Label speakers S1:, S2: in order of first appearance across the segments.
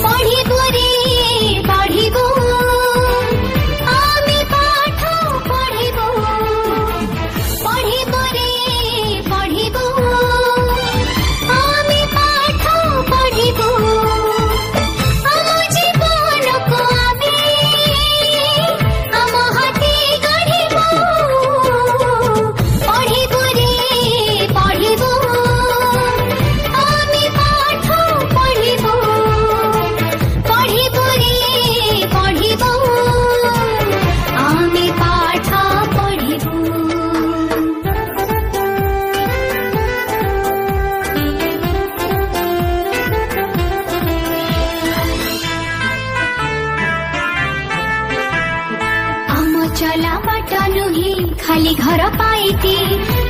S1: पढ़िबो रे पढ़िबो आमे पाठ पढ़िबो पढ़िबो रे पढ़िबो आमे पाठ पढ़िबो आम जीवन को आमे आम हाथे गढ़िबो पढ़िबो रे पढ़िबो आमे पाठ पढ़िबो पढ़िबो रे पढ़िबो आमे पाठ पढ़िबो। आम चला बाटा नुही खाली घर पाइती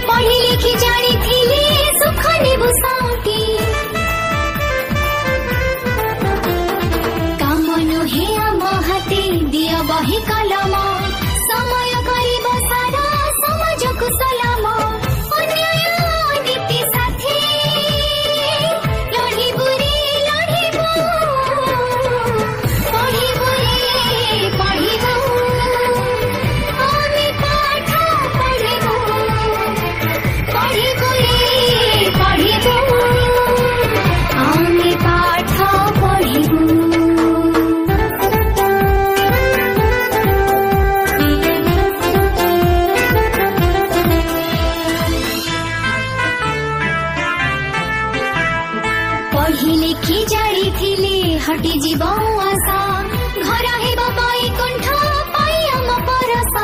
S1: पढ़ी लिखि जानिथिले सुख नेबु साउती काम नुहे आम हाते दिया बही कलम समय करिब सारा समाजको सलाम अन्याय नीति साथी लढिबु रे लढिबु पढिबु रे पढिबु आमे पाठ पढिबु पढिबु रे पढिबु आमे पाठ पढिबु। पढ़ी लिखि जानिथिले हटि जीव आशा घर हेब बैकुण्ठ पाई आम परस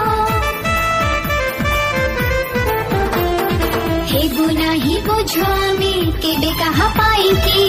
S1: हेबु नाही बुझु आमे केबे कहा पाइकी